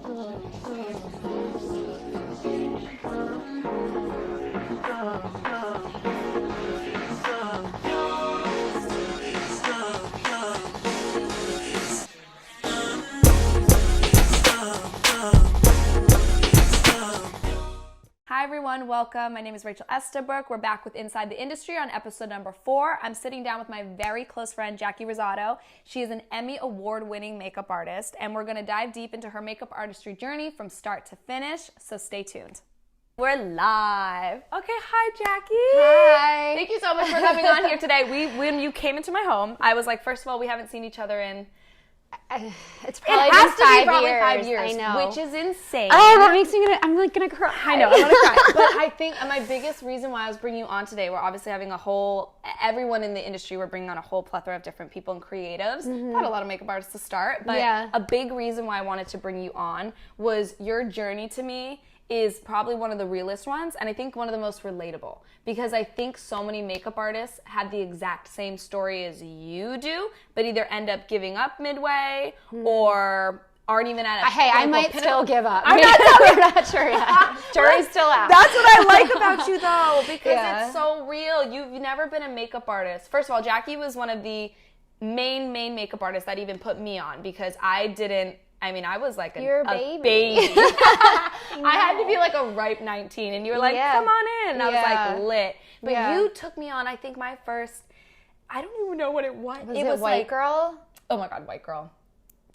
Hi everyone, welcome. My name is Estabrook. We're back with Inside the Industry on episode number 4. I'm sitting down with my very close friend, Jackie Risotto. She is an Emmy award-winning makeup artist, and we're gonna dive deep into her makeup artistry journey from start to finish, so stay tuned. We're live. Okay, hi Jackie. Hi. Thank you so much for coming on here today. When you came into my home, I was like, first of all, we haven't seen each other in... It's probably it has been to be 5 years. 5 years. I know. Which is insane. Oh, that makes me I'm like gonna cry. I know, I want to cry. But I think my biggest reason why I was bringing you on today, we're obviously having everyone in the industry, we're bringing on a whole plethora of different people and creatives. Not a lot of makeup artists to start, but a big reason why I wanted to bring you on was your journey to me is probably one of the realest ones, and I think one of the most relatable, because I think so many makeup artists have the exact same story as you do, but either end up giving up midway or aren't even at a Hey, I might still give up. I'm not sure yet. Jury's still out. That's what I like about you, though, because it's so real. You've never been a makeup artist. First of all, Jackie was one of the main makeup artists that even put me on, because I was like a baby. I had to be like a ripe 19, and you were like, come on in. And I was like lit. But you took me on, I think my first, I don't even know what it was. Was it White Girl? Oh my God, White Girl.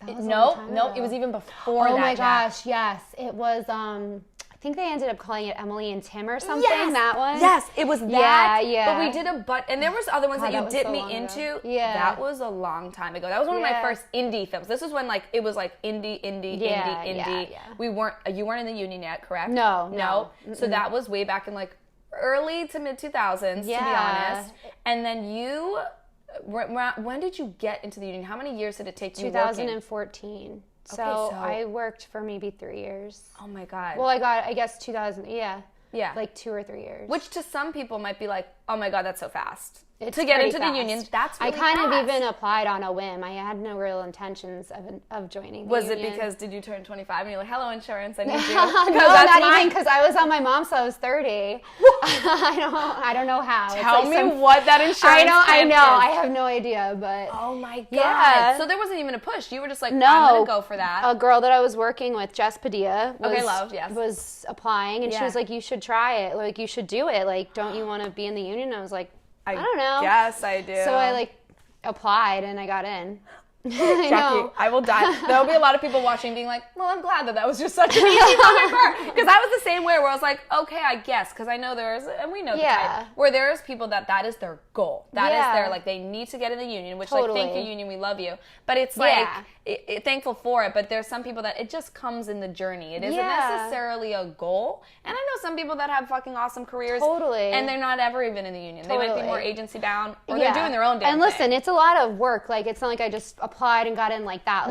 No, it was even before that. Oh my gosh, yes. It was, I think they ended up calling it Emily and Tim or something, that one. Yes, it was that. Yeah. But we did and there was other ones that you dipped me into. Ago. Yeah. That was a long time ago. That was one of my first indie films. This was when it was like indie. Yeah. You weren't in the union yet, correct? No. So that was way back in like early to mid 2000s, to be honest. And then when did you get into the union? How many years did it take you 2014. So I worked for maybe 3 years. Oh my God. Well, I guess 2000, yeah, like 2 or 3 years. Which to some people might be like, oh my God, that's so fast. It's to get into fast. the union, that's really I kind fast. of even applied on a whim. I had no real intentions of joining the union. Was it because did you turn 25 and you're like, hello insurance, I need you? No, not even, because I was on my mom, so I was 30. I don't know how. Tell me what that insurance I know. is. I have no idea, but oh my God. Yeah. So there wasn't even a push. You were just like, I'm gonna go for that. A girl that I was working with, Jess Padilla, was applying, and she was like, you should try it. Like, you should do it. Like, don't you want to be in the union? I was like, I don't know. Yes, I do. So I applied and I got in. Jackie, I will die. There'll be a lot of people watching being like, well, I'm glad that was just such an easy moment for her. Because I was the same way where I was like, okay, I guess. Because I know and we know the type, where there's people that is their goal. That is their, they need to get in the union, which, thank you, union, we love you. But it's thankful for it, but there's some people that it just comes in the journey. It isn't necessarily a goal. And I know some people that have fucking awesome careers. Totally. And they're not ever even in the union. They might be more agency bound, or they're doing their own damn thing. And listen, thing. It's a lot of work. It's not like I just applied and got in like that.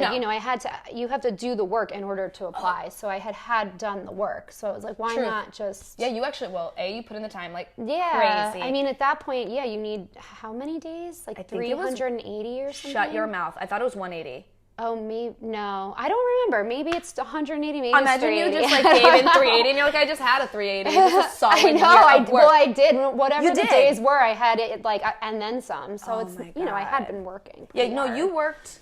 You have to do the work in order to apply. So I had done the work. So it was like, why not just... Yeah, you actually, you put in the time, crazy. I mean, at that point, you need how many days? 380 or something? Shut your mouth. I thought it was 180. Oh, maybe, no. I don't remember. Maybe it's 180, maybe Imagine it's 380. you just gave in 380 and you're like, I just had a 380. It's a solid year of work. Well, I did. Whatever the days were, I had it and then some. So it's, I had been working. Yeah, no, you worked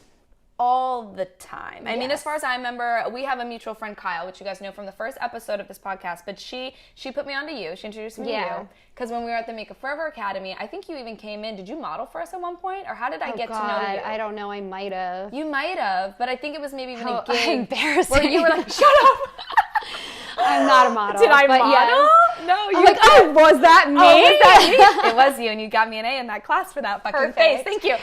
all the time. I mean, as far as I remember, we have a mutual friend, Kyle, which you guys know from the first episode of this podcast, but she put me onto you. She introduced me to you. Because when we were at the Makeup Forever Academy, I think you even came in. Did you model for us at one point? Or how did I get to know you? I don't know. I might have. You might have, but I think it was maybe even a gig. Embarrassing. Where you were like, shut up. I'm not a model. Did I model? Yes. No, you was that me? It was you, and you got me an A in that class for that fucking face. Thank you.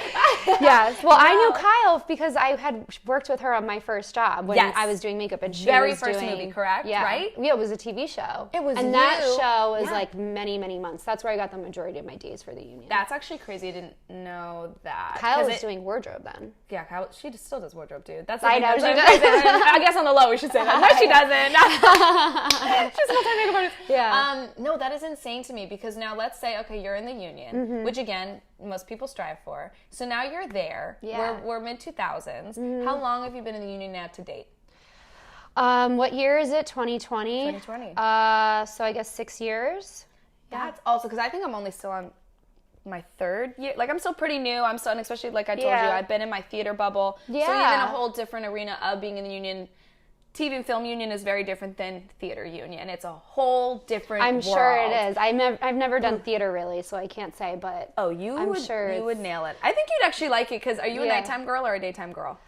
Yes. Well, I knew Kyle because I had worked with her on my first job when I was doing makeup, and she was first doing, movie, correct? Yeah. Right? Yeah, it was a TV show. It was, and that show was many, many months. That's where I got the majority of my days for the union. That's actually crazy. I didn't know that. Kyle was doing wardrobe then. Yeah, Kyle. She still does wardrobe too. That's I know. She does. I guess on the low we should say that. No, she doesn't. She's a full-time makeup artist. Yeah. No, that is insane to me because now let's say, okay, you're in the union, which again, most people strive for. So now you're there. Yeah. We're mid-2000s. How long have you been in the union now to date? What year is it? 2020? 2020. So I guess 6 years. That's also, because I think I'm only still on my 3rd year. Like, I'm still pretty new. I'm still, and especially like I told you, I've been in my theater bubble. Yeah. So even a whole different arena of being in the union. TV and film union is very different than theater union. It's a whole different world. I'm sure it is. I've never done theater really, so I can't say, but you would nail it. I think you'd actually like it, because are you a nighttime girl or a daytime girl?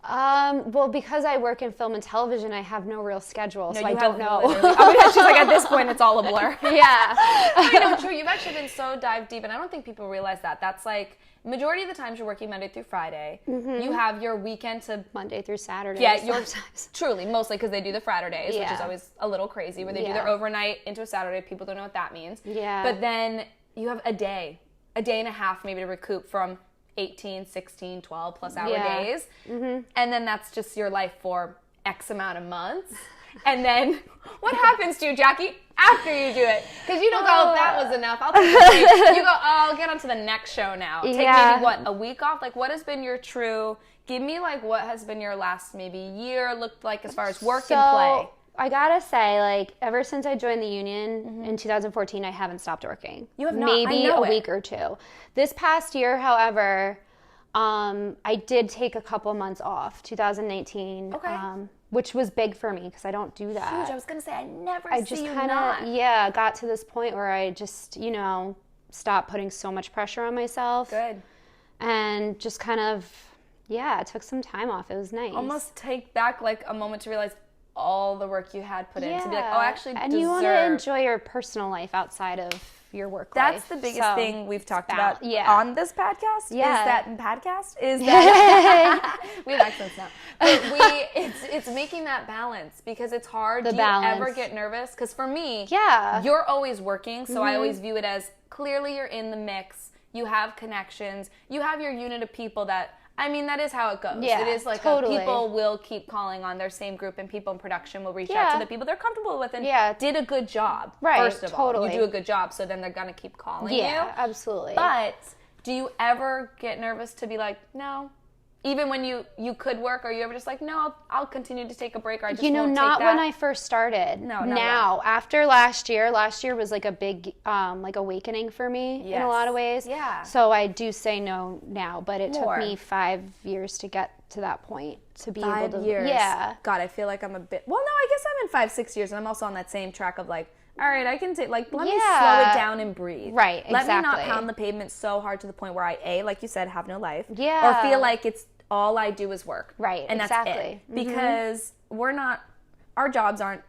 Well, because I work in film and television, I have no real schedule, so I don't know. She's like, at this point, it's all a blur. Yeah. I know, true. You've actually been so dive deep, and I don't think people realize that. That's like, majority of the times you're working Monday through Friday. Mm-hmm. You have your weekend to... Monday through Saturday. Yeah, truly, mostly because they do the Fridays, which is always a little crazy, where they do their overnight into a Saturday. People don't know what that means. Yeah. But then you have a day and a half maybe to recoup from 18, 16, 12 plus hour days. Mm-hmm. And then that's just your life for X amount of months. And then what happens to you, Jackie, after you do it? Because you don't go, that was enough. I'll take a break. You go, I'll get on to the next show now. Take maybe, a week off? Like, what has been your give me, like, what has been your last maybe year looked like as far as work and play? I gotta say, like, ever since I joined the union in 2014, I haven't stopped working. You have not? Maybe a week or two. This past year, however, I did take a couple months off, 2019. Okay. Which was big for me because I don't do that. Huge. I was going to say, I never see you not. Got to this point where I just, stopped putting so much pressure on myself. Good. And just kind of, took some time off. It was nice. Almost take back, like, a moment to realize all the work you had put in to be like, I actually deserve. And you want to enjoy your personal life outside of your work life. That's the biggest thing we've talked about on this podcast. Is that we have accents now. But it's making that balance, because it's hard. Do you ever get nervous? Because for me, you're always working, so I always view it as clearly you're in the mix. You have connections. You have your unit of people that. I mean, that is how it goes. Yeah, it is like people will keep calling on their same group, and people in production will reach out to the people they're comfortable with and did a good job. Right, first of all. You do a good job, so then they're going to keep calling you. Yeah, absolutely. But do you ever get nervous to be like, no? Even when you could work, or you ever just like, no, I'll continue to take a break, or I just won't take that? Not when I first started. No, now, after last year was like a big awakening for me in a lot of ways. Yeah. So I do say no now, but it took me 5 years to get to that point to be able to. 5 years. Yeah. God, I feel like I'm a bit. Well, no, I guess I'm in 5-6 years, and I'm also on that same track of like, all right, I can take, like, let me slow it down and breathe. Right, exactly. Let me not pound the pavement so hard to the point where I, like you said, have no life. Yeah. Or feel like it's all I do is work. Right, and exactly. That's it. Because our jobs aren't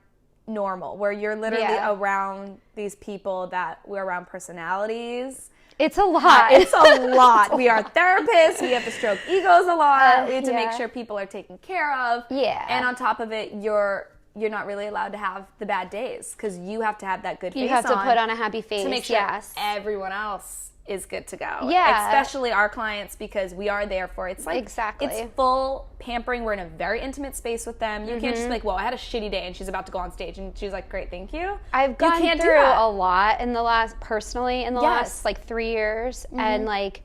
normal, where you're literally around these people we're around personalities. It's a lot. It's a lot. We are therapists. We have to stroke egos a lot. We have to make sure people are taken care of. Yeah. And on top of it, you're not really allowed to have the bad days, because you have to have that good face on. You have to put on a happy face to make sure everyone else is good to go. Yeah. Especially our clients, because we are there for it's like it's full pampering. We're in a very intimate space with them. You can't just be like, well, I had a shitty day and she's about to go on stage and she's like, great, thank you. I've gone through a lot in the last 3 years, and like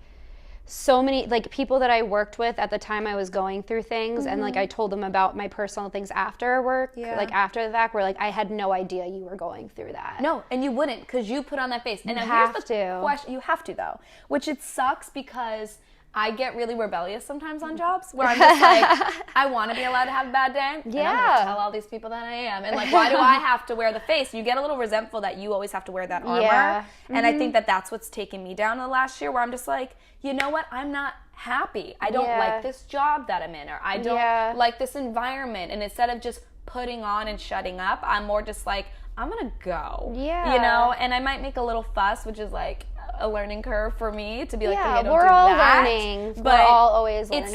so many like people that I worked with at the time I was going through things, and like I told them about my personal things after work, like after the fact, where like I had no idea you were going through that. No, and you wouldn't, because you put on that face. And here's the question: you have to, though, which it sucks, because I get really rebellious sometimes on jobs, where I'm just like, I want to be allowed to have a bad day. And I'm going to tell all these people that I am. And like, why do I have to wear the face? You get a little resentful that you always have to wear that armor. Yeah. And I think that that's what's taken me down the last year, where I'm just like, you know what? I'm not happy. I don't like this job that I'm in, or I don't like this environment. And instead of just putting on and shutting up, I'm more just like, I'm going to go. Yeah. And I might make a little fuss, which is like a learning curve for me to be like, hey, don't we're do all that. Learning. But we're all always learning.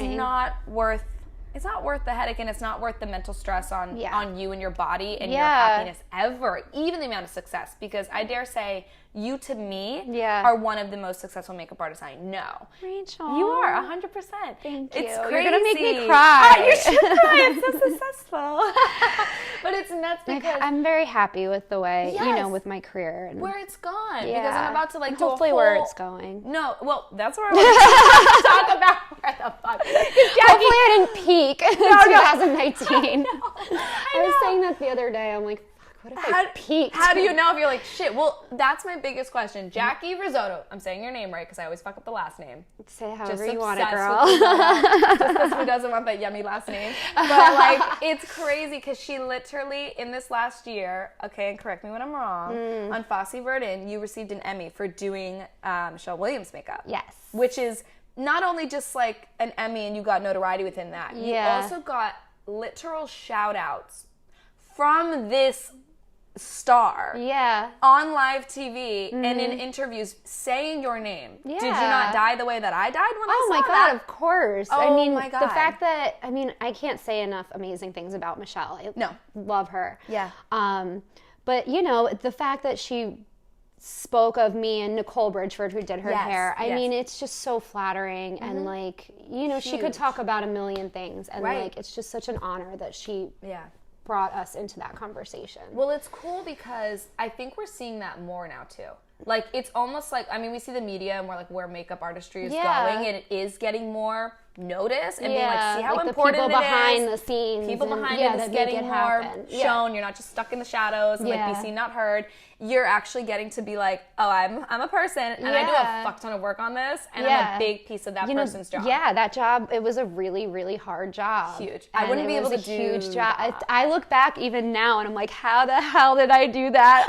It's not worth the headache, and it's not worth the mental stress on you and your body and your happiness ever, even the amount of success, because I dare say you, to me, are one of the most successful makeup artists I know. Rachel. You are, 100%. Thank you. It's crazy. You're going to make me cry. Oh, you should cry. I'm so successful. But it's nuts because I'm very happy with the way, with my career. And where it's gone. Yeah. Because I'm about to do hopefully where it's going. No, well, that's where I want to talk about where the fuck. Hopefully I didn't peak in 2019. saying that the other day. I'm like, what if I peaked? How do you know if you're like, shit? Well, that's my biggest question. Jackie Risotto. I'm saying your name right because I always fuck up the last name. Say however you want it, girl. Just because who doesn't want that yummy last name? But like, it's crazy because she literally, in this last year, okay, and correct me when I'm wrong, on Fosse, Verdon, you received an Emmy for doing Michelle Williams' makeup. Yes. Which is not only just like an Emmy and you got notoriety within that, you also got literal shout outs from this star on live TV and in interviews saying your name. Did you not die the way that I died when I saw that? Oh my God, of course. Oh, I mean, my God. the fact that, I can't say enough amazing things about Michelle. I love her. Yeah. But, the fact that she spoke of me and Nicole Bridgeford, who did her hair. I mean, it's just so flattering and like, she could talk about a million things and like, it's just such an honor that she brought us into that conversation. Well, it's cool because I think we're seeing that more now too. Like, it's almost like, we see the media and we're like where makeup artistry is going, and it is getting more noticed and being like, see how like important the people behind the scenes. People behind it is getting more shown. You're not just stuck in the shadows and like be seen, not heard. You're actually getting to be like, oh, I'm a person and I do a fuck ton of work on this and I'm a big piece of that person's job. Yeah, that job, it was a really, really hard job. Huge. I wouldn't be able to do huge job. I look back even now and I'm like, how the hell did I do that?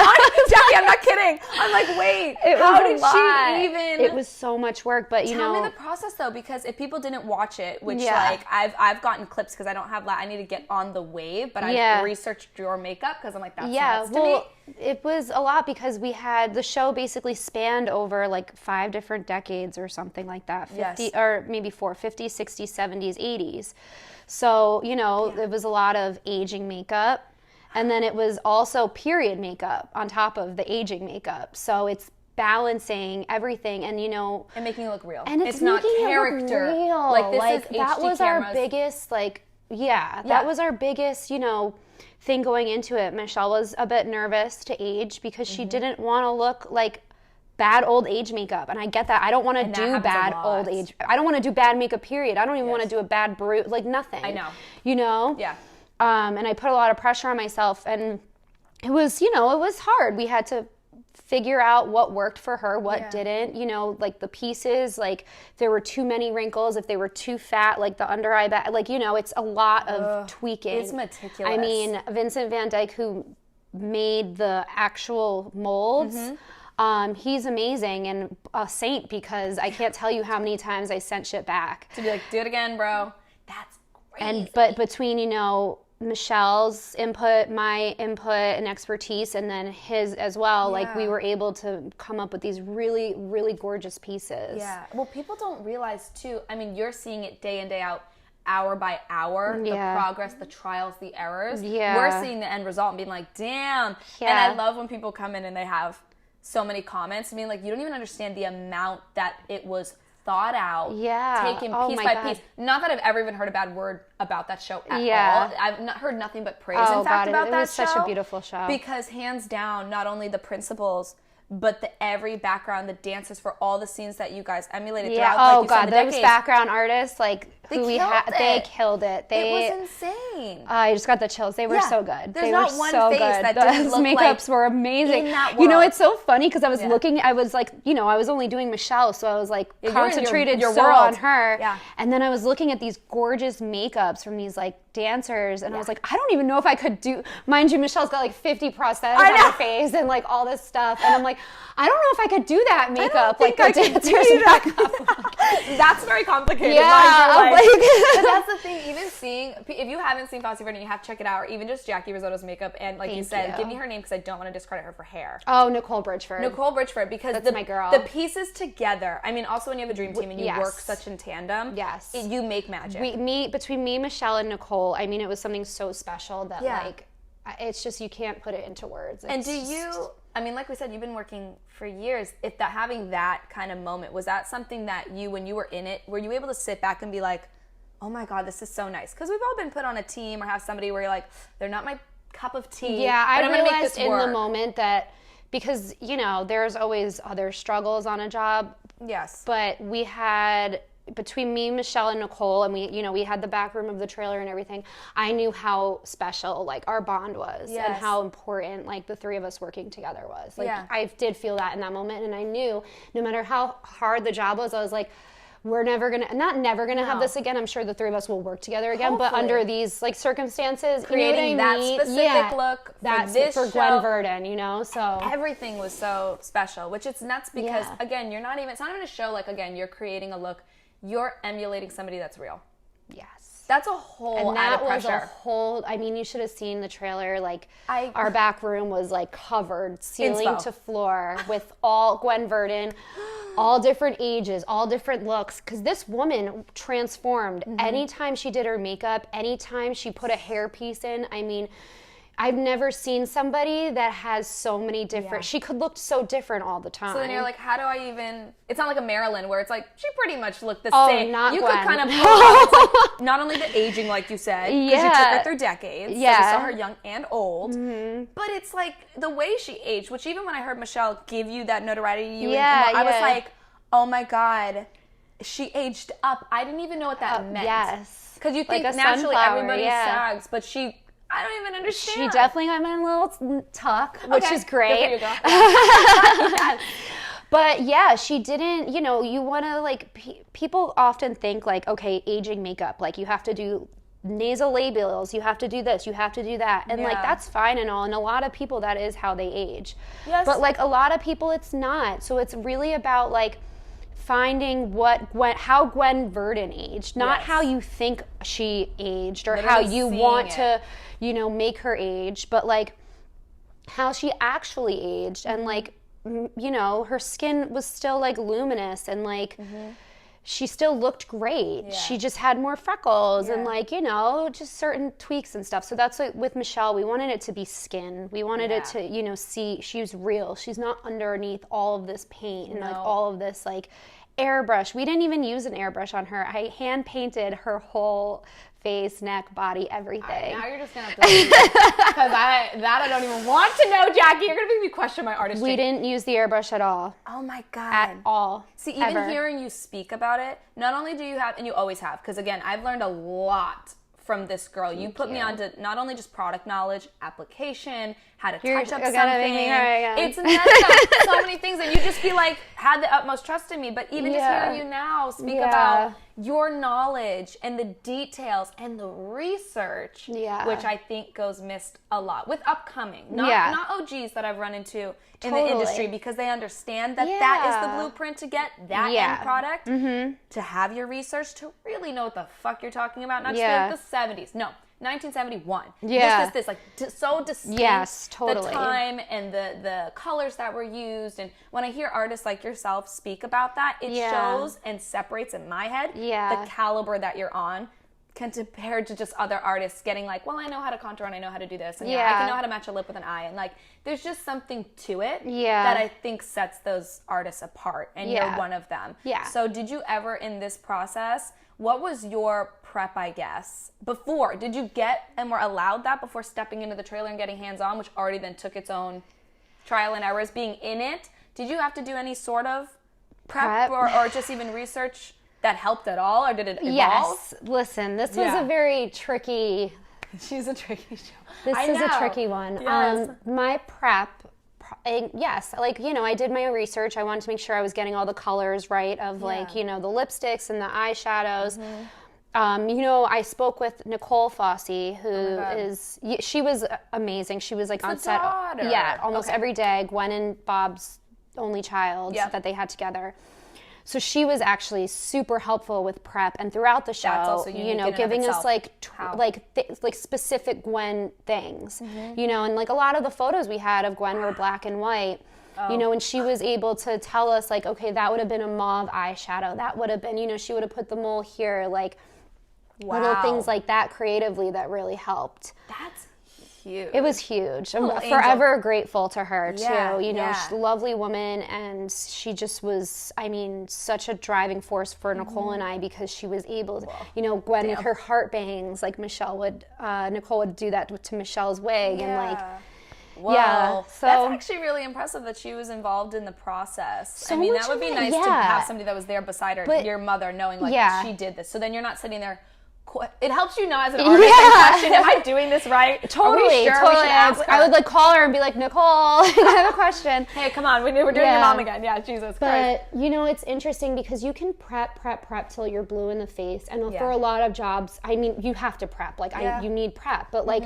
Jackie, I'm not kidding. I'm like, wait, how did she even? It was so much work, but Tell me the process though, because if people didn't watch it, which like I've gotten clips because I don't have I need to get on the wave, but I've researched your makeup because I'm like, that's nuts to me. It was a lot because we had the show basically spanned over like 5 different decades or something like that. 50 or maybe 4, 50s, 60s, 70s, 80s. So, it was a lot of aging makeup. And then it was also period makeup on top of the aging makeup. So it's balancing everything and and making it look real. And it's not character. It look real. Like this is that HD was cameras. Our biggest that was our biggest, thing going into it. Michelle was a bit nervous to age because she didn't want to look like bad old age makeup. And I get that. I don't want to do bad old age. I don't want to do bad makeup, period. I don't even want to do a bad like nothing. I know. Yeah. And I put a lot of pressure on myself and it was, it was hard. We had to figure out what worked for her, what didn't, like the pieces, like if there were too many wrinkles, if they were too fat, like the under eye bag, like, it's a lot of tweaking. It's meticulous. I mean, Vincent Van Dyke, who made the actual molds, he's amazing and a saint because I can't tell you how many times I sent shit back. To be like, do it again, bro. That's crazy. But between, Michelle's input, my input and expertise, and then his as well, like we were able to come up with these really, really gorgeous pieces. Yeah. Well, people don't realize too, you're seeing it day in, day out, hour by hour, the progress, the trials, the errors. Yeah. We're seeing the end result and being like, damn. Yeah. And I love when people come in and they have so many comments. You don't even understand the amount that it was thought out, taken piece by piece. Not that I've ever even heard a bad word about that show at all. I've not heard nothing but praise, in fact, about that show. It was such a beautiful show. Because hands down, not only the principals, but every background, the dances for all the scenes that you guys emulated throughout. Those background artists, they killed it. It was insane. I just got the chills. They were so good. There's not one face that didn't look makeups were amazing. In that world. It's so funny because I was looking. I was like, I was only doing Michelle, so I was like concentrated on her. Yeah. And then I was looking at these gorgeous makeups from these like dancers, and I was like, I don't even know if I could do. Mind you, Michelle's got like 50 prosthetics on her face and like all this stuff, and I'm like, I don't know if I could do that makeup like the dancers makeup. That's very complicated. Yeah, but that's the thing. Even seeing, if you haven't seen Fosse Verdon, you have to check it out. Or even just Jackie Risotto's makeup, and like you said, give me her name because I don't want to discredit her for hair. Oh, Nicole Bridgeford. Because that's my girl. The pieces together. Also, when you have a dream team and you work such in tandem, you make magic. Between me, Michelle, and Nicole, it was something so special that like, it's just you can't put it into words. And do you? Like we said, you've been working for years. If that having that kind of moment, was that something that you, when you were in it, were you able to sit back and be like, oh my God, this is so nice? Because we've all been put on a team or have somebody where you're like, they're not my cup of tea. Yeah, I realized in the moment that, because, there's always other struggles on a job. Yes. But we had, between me, Michelle, and Nicole, and we had the back room of the trailer and everything, I knew how special, like, our bond was and how important, like, the three of us working together was. Like, I did feel that in that moment, and I knew no matter how hard the job was, I was like, we're never gonna have this again. I'm sure the three of us will work together again, but under these like circumstances, creating that specific look for this for Gwen Verdon, so everything was so special, which it's nuts because again, it's not even a show. Like, again, you're creating a look, you're emulating somebody that's real. Yes. That's a whole added pressure. I mean, you should have seen the trailer. Like, our back room was like covered ceiling to floor with all Gwen Verdon, all different ages, all different looks. Because this woman transformed anytime she did her makeup, anytime she put a hairpiece in. I mean, I've never seen somebody that has so many different, she could look so different all the time. So then you're like, how do I even, it's not like a Marilyn where it's like, she pretty much looked the same. Not you Gwen. could kind of pull off, it's like, not only the aging, like you said, because you took her through decades, so you saw her young and old, but it's like the way she aged, which even when I heard Michelle give you that notoriety, I was like, oh my God, she aged up. I didn't even know what that meant. Yes. Because you think like naturally everybody sags, but I don't even understand. She definitely got a little tuck, which is great. Good for you, girl. But yeah, she didn't, you want to like, people often think like, okay, aging makeup, like you have to do nasal labials, you have to do this, you have to do that. And like, that's fine and all. And a lot of people, that is how they age. Yes. But like a lot of people, it's not. So it's really about like, finding how Gwen Verdon aged, not how you think she aged or how you want to, make her age, but like how she actually aged and like, her skin was still like luminous and like she still looked great. Yeah. She just had more freckles and like, just certain tweaks and stuff. So that's like with Michelle, we wanted it to be skin. We wanted it to, see she's real. She's not underneath all of this paint and like all of this like airbrush. We didn't even use an airbrush on her. I hand painted her whole face, neck, body, everything. Now you're just gonna have to because I don't even want to know, Jackie. You're gonna make me question my artistry. We didn't use the airbrush at all. Oh my God. At all. See, even hearing you speak about it, not only do you have, and you always have, because again, I've learned a lot from this girl. You put me on to not only just product knowledge, application, how to touch up something. It's nuts, so many things, and you just be like, had the utmost trust in me. But even just hearing you now speak about your knowledge and the details and the research, which I think goes missed a lot with upcoming, not OGs that I've run into in the industry, because they understand that that is the blueprint to get that end product, to have your research, to really know what the fuck you're talking about, not just like the 70s. No, 1971. This, like so distinct. Yes, totally. The time and the colors that were used, and when I hear artists like yourself speak about that, it shows and separates in my head the caliber that you're on, compared to just other artists getting like, well, I know how to contour and I know how to do this, and I can know how to match a lip with an eye, and like, there's just something to it that I think sets those artists apart, and you're one of them. So did you ever in this process, what was your prep, I guess, before? Did you get and were allowed that before stepping into the trailer and getting hands-on, which already then took its own trial and errors being in it? Did you have to do any sort of prep? Or just even research that helped at all, or did it evolve? Yes. Listen, this was a very tricky... She's a tricky show. This is a tricky one. Yes. My prep... Yes, like, I did my own research. I wanted to make sure I was getting all the colors right of like, the lipsticks and the eyeshadows. I spoke with Nicole Fosse, who she was amazing. She was like on set. Almost every day. Gwen and Bob's only child that they had together. So she was actually super helpful with prep and throughout the show, giving us like specific Gwen things, and like a lot of the photos we had of Gwen were black and white, and she was able to tell us like, okay, that would have been a mauve eyeshadow. That would have been, she would have put the mole here, like little things like that creatively that really helped. That's huge. It was huge. I'm forever grateful to her too. She's a lovely woman, and she just was, such a driving force for Nicole and I, because she was able to, Gwen with her heart bangs, like Nicole would do that to Michelle's wig, and like, Whoa. Yeah. So that's actually really impressive that she was involved in the process. I mean, that would be nice to have somebody that was there beside her, your mother, knowing like she did this. So then you're not sitting there. It helps you know as an artist and question, am I doing this right? Totally. I would like call her and be like, Nicole, I have a question. Hey, come on, we're doing your mom again. Yeah, Jesus Christ. But you know, it's interesting because you can prep till you're blue in the face, and for a lot of jobs, I mean, you have to prep. Like you need prep, but like.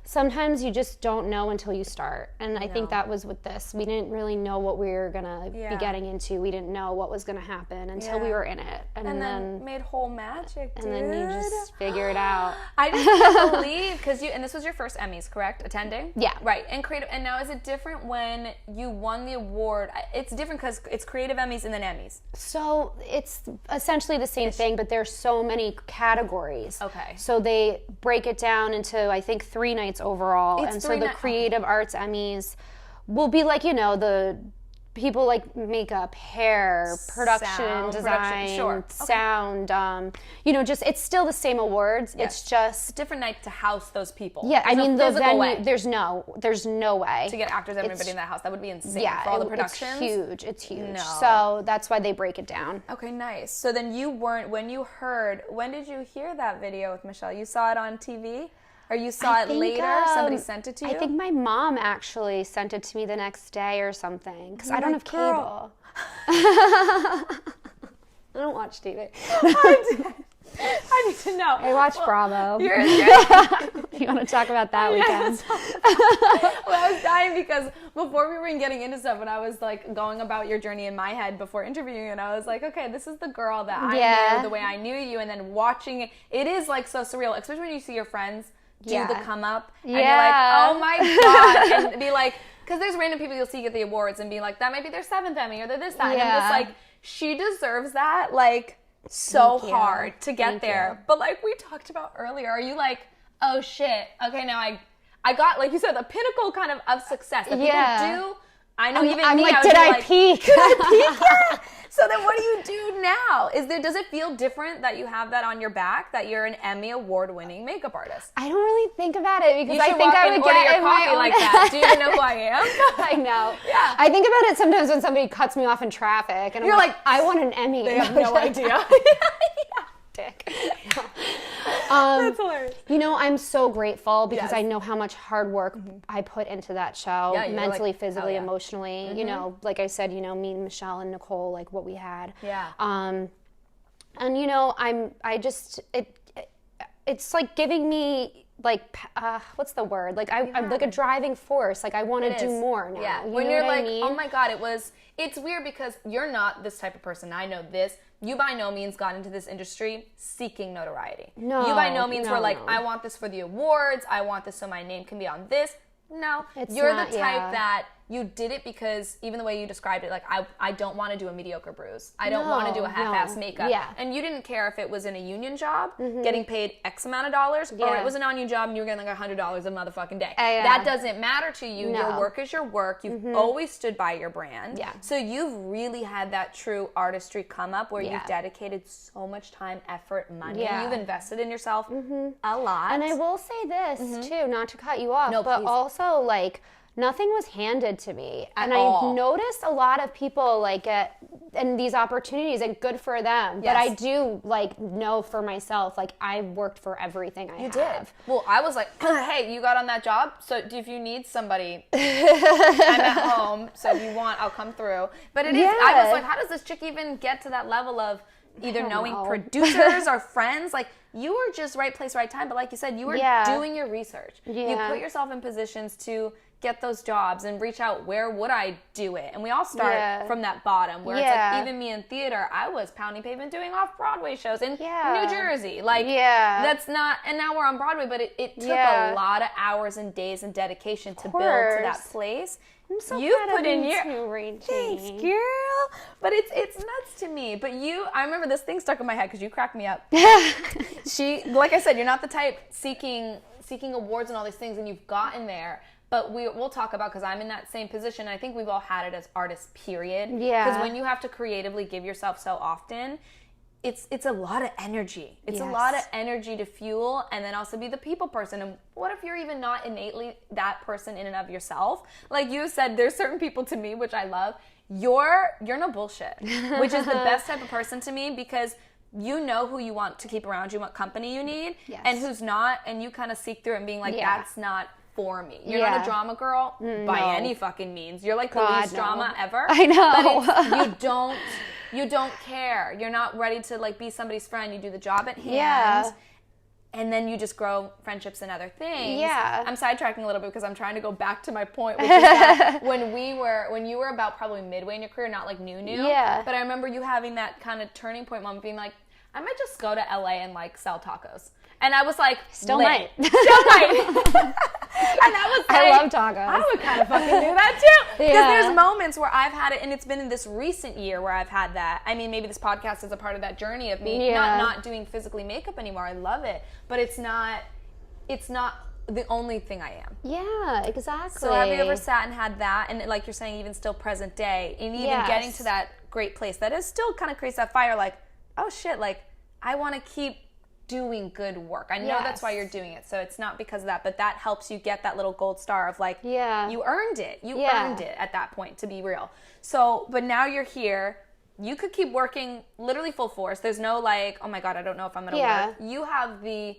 Sometimes you just don't know until you start. And I think that was with this. We didn't really know what we were going to be getting into. We didn't know what was going to happen until we were in it. And then made whole magic, dude. And then you just figure it out. I just can't believe, because and this was your first Emmys, correct? Attending? Yeah. Right. And creative. And now is it different when you won the award? It's different because it's creative Emmys and then Emmys. So it's essentially the same thing, but there's so many categories. Okay. So they break it down into, I think, 3 nights overall. And so the Creative Arts Emmys will be like, you know, the people like makeup, hair, production, design, sound, you know, just it's still the same awards. Yes. It's just a different night to house those people. Yeah, I mean the venue. There's no way to get actors, everybody in that house. That would be insane for all the productions. It's huge. No. So that's why they break it down. Okay, nice. So then you weren't when did you hear that video with Michelle? You saw it on TV? Or you saw it later? Somebody sent it to you? I think my mom actually sent it to me the next day or something. Because I don't have cable. I don't watch TV. I need to know. I watch Bravo. You want to talk about that weekend? Well, I was dying because before we were getting into stuff, and I was like going about your journey in my head before interviewing you, and I was like, okay, this is the girl that I knew the way I knew you, and then watching it, it is like so surreal, especially when you see your friends do the come up, and you're like, oh my God, and be like, because there's random people you'll see get the awards and be like, that might be their 7th Emmy or they're this, that, and I'm just like, she deserves that, like, so hard to get there. But like we talked about earlier, are you like, oh shit, okay, now I got, like you said, the pinnacle kind of success that people do. I know I'm like, did I peak? Did I peak? Yeah. So then what do you do now? Does it feel different that you have that on your back, that you're an Emmy award-winning makeup artist? I don't really think about it because I think I would get your coffee like that. Do you even know who I am? I know. Yeah. I think about it sometimes when somebody cuts me off in traffic and I'm like, I want an Emmy. They have no idea. Dick. That's hilarious. You know, I'm so grateful because I know how much hard work I put into that show, mentally, physically, emotionally. You know, like I said, you know, me and Michelle and Nicole, like what we had. Yeah. And you know, it's like giving me like what's the word? Like I'm like a driving force. Like I want to do more now. Yeah. You when know you're what like, I mean? oh my God, it's weird because you're not this type of person. I know this. You by no means got into this industry seeking notoriety. No. You by no means were like, I want this for the awards. I want this so my name can be on this. No. You're the type that you did it because even the way you described it, like, I don't want to do a mediocre bruise. I don't want to do a half-ass makeup. Yeah. And you didn't care if it was in a union job, getting paid X amount of dollars, or it was a non-union job and you were getting like $100 a motherfucking day. That doesn't matter to you. No. Your work is your work. You've always stood by your brand. Yeah. So you've really had that true artistry come up where you've dedicated so much time, effort, money. Yeah. You've invested in yourself a lot. And I will say this too, not to cut you off, but please. Also like nothing was handed to me. At and all. I noticed a lot of people like get in these opportunities and good for them. But I do like know for myself, like I worked for everything I have. Did. Well, I was like, hey, you got on that job, so if you need somebody, I'm at home, so if you want, I'll come through. But it is, I was like, how does this chick even get to that level of either knowing producers or friends? Like, you were just right place, right time, but like you said, you were doing your research. You put yourself in positions to get those jobs and reach out, where would I do it? And we all start from that bottom where it's like, even me in theater, I was pounding pavement doing off-Broadway shows in New Jersey. Like, that's not, and now we're on Broadway, but it took a lot of hours and days and dedication to build to that place. I'm so you proud put of in you your too, Rachel. Thanks, girl. But it's nuts to me. But I remember this thing stuck in my head because you cracked me up. Like I said, you're not the type seeking awards and all these things, and you've gotten there. But we'll talk about, because I'm in that same position. I think we've all had it as artists, period. Yeah. Because when you have to creatively give yourself so often, it's a lot of energy. It's a lot of energy to fuel, and then also be the people person. And what if you're even not innately that person in and of yourself? Like you said, there's certain people to me, which I love. You're no bullshit, which is the best type of person to me, because you know who you want to keep around you, what company you need, and who's not, and you kind of seek through it and being like, that's not for me. You're not a drama girl by any fucking means. You're like the least drama ever. I know. But you don't care. You're not ready to like be somebody's friend. You do the job at hand. And then you just grow friendships and other things. Yeah. I'm sidetracking a little bit because I'm trying to go back to my point, which is that when you were about probably midway in your career, not like new. Yeah. But I remember you having that kind of turning point moment, being like, I might just go to LA and like sell tacos. And I was like, Still might. And I was like, I love tacos. I would kind of fucking do that too. Because there's moments where I've had it, and it's been in this recent year where I've had that. I mean, maybe this podcast is a part of that journey of me not doing physically makeup anymore. I love it. But it's not the only thing I am. Yeah, exactly. So have you ever sat and had that, and like you're saying, even still present day, and even getting to that great place that is still kind of creates that fire, like, oh shit, like I want to keep doing good work. I know that's why you're doing it. So it's not because of that, but that helps you get that little gold star of like, you earned it. You earned it at that point, to be real. So, but now you're here. You could keep working literally full force. There's no like, oh my God, I don't know if I'm going to work. You have the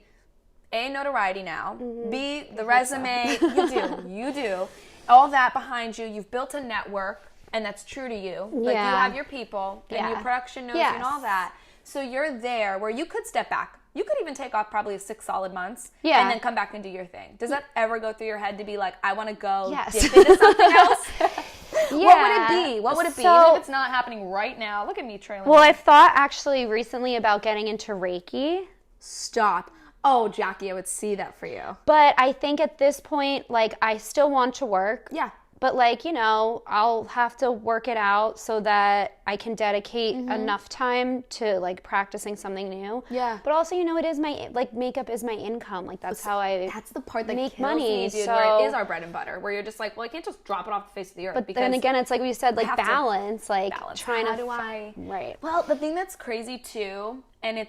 A, notoriety now, B, the resume. So. You do. All that behind you. You've built a network, and that's true to you. Like you have your people, and your production knows you and all that. So you're there where you could step back. You could even take off probably 6 solid months and then come back and do your thing. Does that ever go through your head to be like, I want to go dip into something else? What would it be? What would it be? Even if it's not happening right now. Look at me trailing. Well, I've thought actually recently about getting into Reiki. Stop. Oh, Jackie, I would see that for you. But I think at this point, like, I still want to work. Yeah. But, like, you know, I'll have to work it out so that I can dedicate enough time to, like, practicing something new. Yeah. But also, you know, it is my, like, makeup is my income. Like, that's how I That's the part that make money. Me, dude, so, where it is our bread and butter, where you're just like, well, I can't just drop it off the face of the earth. But then again, it's like we said, like, balance. Like, trying how do I? Right. Well, the thing that's crazy, too, and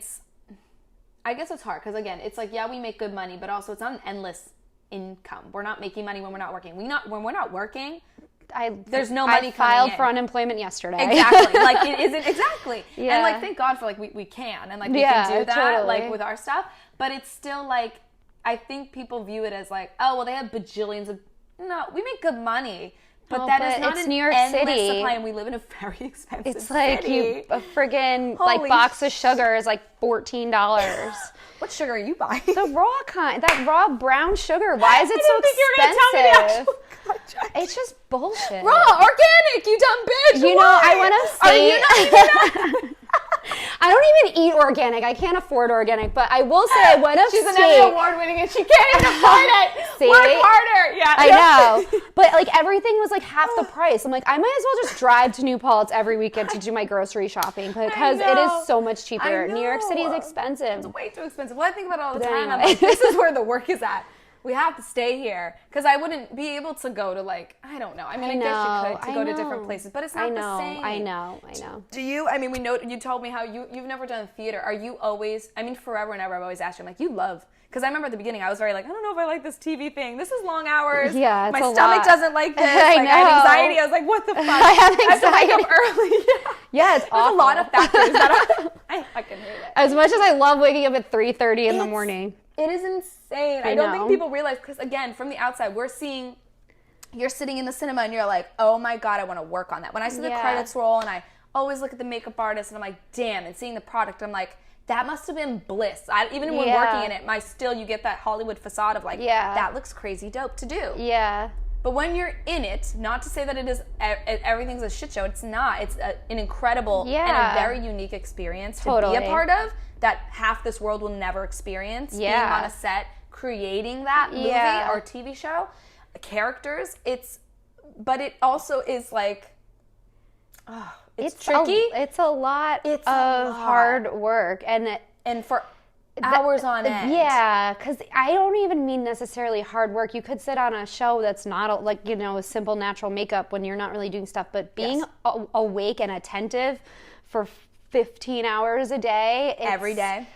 I guess it's hard, because, again, it's like, we make good money, but also it's not an endless income. We're not making money when we're not working. When we're not working, there's no money coming in. I filed for unemployment yesterday. Exactly. Like, it isn't exactly. Yeah. And like, thank God for like we can, and like we can do that like with our stuff. But it's still like, I think people view it as like, oh well, they have bajillions of. No, we make good money. But that is not an New York endless City. supply, and we live in a very expensive It's like city. a friggin' like box of sugar is like $14. What sugar are you buying? The raw kind, that raw brown sugar. Why is it so expensive? It's just bullshit. Raw, organic, you dumb bitch. You know, I want to say. Are you not eating that? I don't even eat organic. I can't afford organic, but I will say I want to She's an Emmy award winning and she can't even afford it. See? Work harder. Yeah. I know. But like everything was like half the price. I'm like, I might as well just drive to New Paltz every weekend to do my grocery shopping because it is so much cheaper. New York City is expensive. It's way too expensive. Well, I think about it all the time. I'm like, this is where the work is at. We have to stay here because I wouldn't be able to go to like, I don't know. I mean, I guess you could go to different places, but it's not the same. I know. Do you, I mean, we know, you told me how you've never done theater. Are you always, I mean, forever and ever, I've always asked you, I'm like, you love, because I remember at the beginning, I was very like, I don't know if I like this TV thing. This is long hours. Yeah, my stomach doesn't like this. I had anxiety. I was like, what the fuck? I have to wake up early. Yeah, it's awful. There's a lot of factors that I fucking hate it. As much as I love waking up at 3:30 in the morning. It is insane. I don't think people realize, because again, from the outside, you're sitting in the cinema and you're like, oh my God, I want to work on that. When I see the credits roll and I always look at the makeup artist and I'm like, damn, and seeing the product, I'm like, that must have been bliss. Even when working in it, you get that Hollywood facade of like, that looks crazy dope to do. Yeah. But when you're in it, not to say that it is everything's a shit show. It's not. It's an incredible and a very unique experience to be a part of that half this world will never experience. Being on a set, creating that movie or TV show, characters. But it also is like, it's tricky. It's a lot of hard work and for hours on end. Yeah, because I don't even mean necessarily hard work. You could sit on a show that's not like, a simple natural makeup when you're not really doing stuff, but being awake and attentive for 15 hours a day. Every day.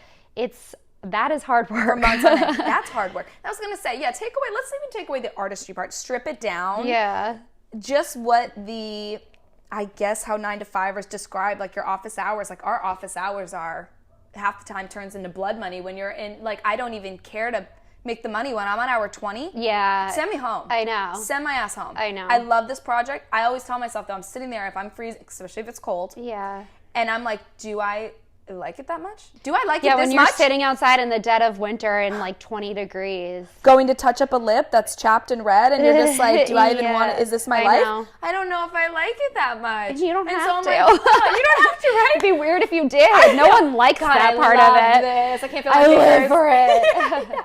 That is hard work. For months on end. That's hard work. I was going to say, let's even take away the artistry part. Strip it down. Yeah. Just what I guess how 9-to-5ers describe, like your office hours. Like our office hours are half the time turns into blood money when you're in, like I don't even care to make the money when I'm on hour 20. Yeah. Send me home. I know. Send my ass home. I know. I love this project. I always tell myself, though, I'm sitting there if I'm freezing, especially if it's cold. Yeah. And I'm like, do I like it that much? Do I like it this much? Yeah, when you're sitting outside in the dead of winter in like 20 degrees. Going to touch up a lip that's chapped and red, and you're just like, do I even want it? Is this my life? Know. I don't know if I like it that much. You don't have to. Like, oh, you don't have to, right? It'd be weird if you did. No one likes that part of it. This. I can't feel my fingers. I live for it.